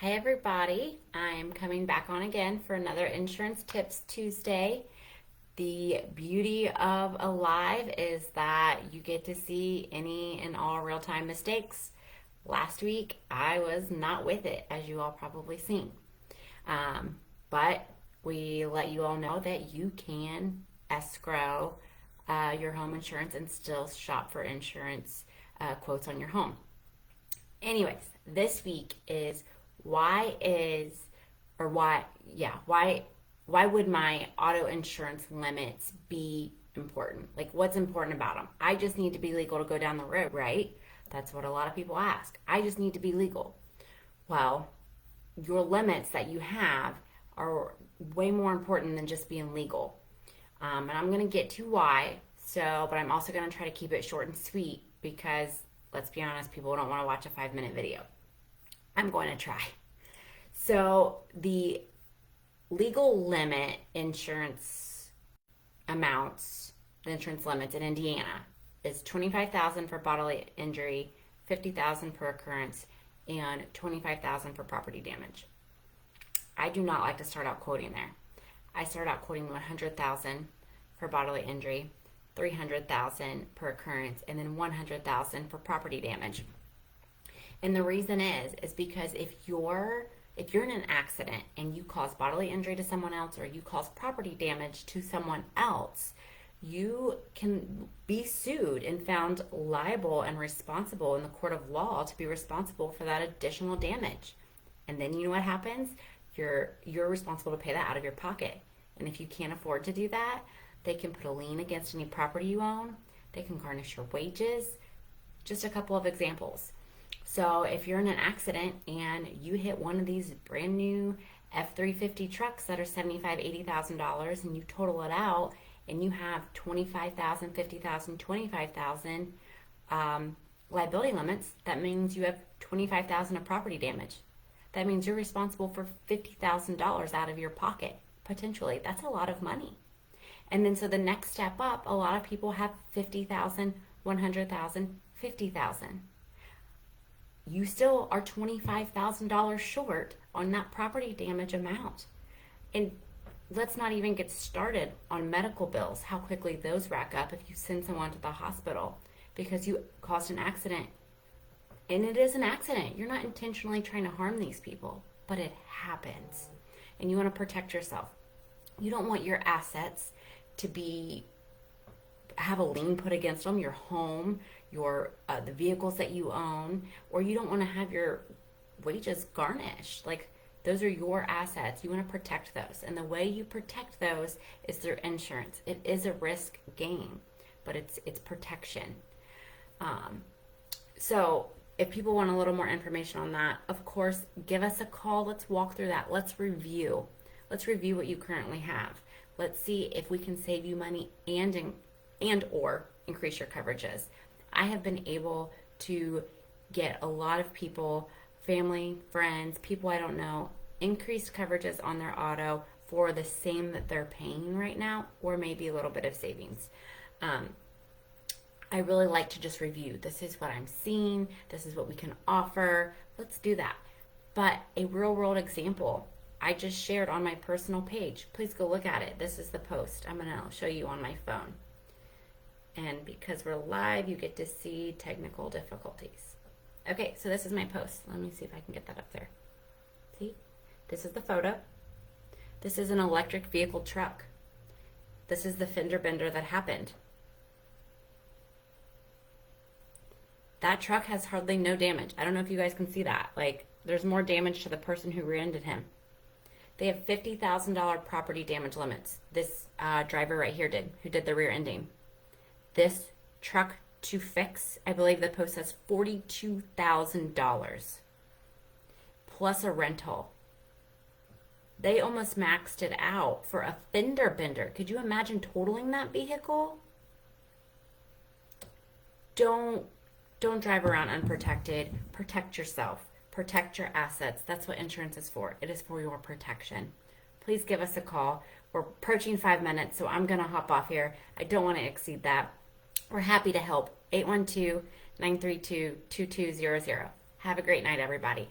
Hi everybody, I'm coming back on again for another Insurance Tips Tuesday. The beauty of Alive is that you get to see any and all real-time mistakes. Last week I was not with it, as you all probably seen. But we let you all know that you can escrow your home insurance and still shop for insurance quotes on your home. Anyways, this week is why is or why yeah why would my auto insurance limits be important? Like, what's important about them? I just need to be legal to go down the road, right? That's what a lot of people ask. I just need to be legal. Well, your limits that you have are way more important than just being legal. And I'm going to get to why. But I'm also going to try to keep it short and sweet because, let's be honest, people don't want to watch a 5-minute video. I'm going to try. So the legal limit insurance amounts, the insurance limits in Indiana is $25,000 for bodily injury, $50,000 per occurrence, and $25,000 for property damage. I do not like to start out quoting there. I start out quoting $100,000 for bodily injury, $300,000 per occurrence, and then $100,000 for property damage. And the reason is because if you're in an accident and you cause bodily injury to someone else or you cause property damage to someone else, you can be sued and found liable and responsible in the court of law to be responsible for that additional damage. And then you know what happens? You're responsible to pay that out of your pocket. And if you can't afford to do that, they can put a lien against any property you own. They can garnish your wages. Just a couple of examples. So if you're in an accident and you hit one of these brand new F-350 trucks that are $75,000, $80,000 and you total it out and you have $25,000, $50,000, $25,000 liability limits, that means you have $25,000 of property damage. That means you're responsible for $50,000 out of your pocket, potentially. That's a lot of money. And then so the next step up, a lot of people have $50,000, $100,000, $50,000. You still are $25,000 short on that property damage amount. And let's not even get started on medical bills, how quickly those rack up if you send someone to the hospital because you caused an accident. And it is an accident. You're not intentionally trying to harm these people, but it happens. And you want to protect yourself. You don't want your assets to have a lien put against them, your home, the vehicles that you own, or you don't want to have your wages garnished. Like, those are your assets. You want to protect those. And the way you protect those is through insurance. It is a risk game, but it's protection. So if people want a little more information on that, of course, give us a call. Let's walk through that. Let's review what you currently have. Let's see if we can save you money and or increase your coverages. I have been able to get a lot of people, family, friends, people I don't know, increased coverages on their auto for the same that they're paying right now, or maybe a little bit of savings. I really like to just review. This is what I'm seeing. This is what we can offer. Let's do that. But a real world example I just shared on my personal page. Please go look at it. This is the post. I'm going to show you on my phone. And because we're live, you get to see technical difficulties. Okay, so this is my post. Let me see if I can get that up there. See? This is the photo. This is an electric vehicle truck. This is the fender bender that happened. That truck has hardly no damage. I don't know if you guys can see that. Like, there's more damage to the person who rear-ended him. They have $50,000 property damage limits. This driver right here who did the rear ending. This truck to fix, I believe the post says $42,000 plus a rental. They almost maxed it out for a fender bender. Could you imagine totaling that vehicle? Don't drive around unprotected. Protect yourself. Protect your assets. That's what insurance is for. It is for your protection. Please give us a call. We're approaching 5 minutes, so I'm going to hop off here. I don't want to exceed that. We're happy to help. 812-932-2200. Have a great night, everybody.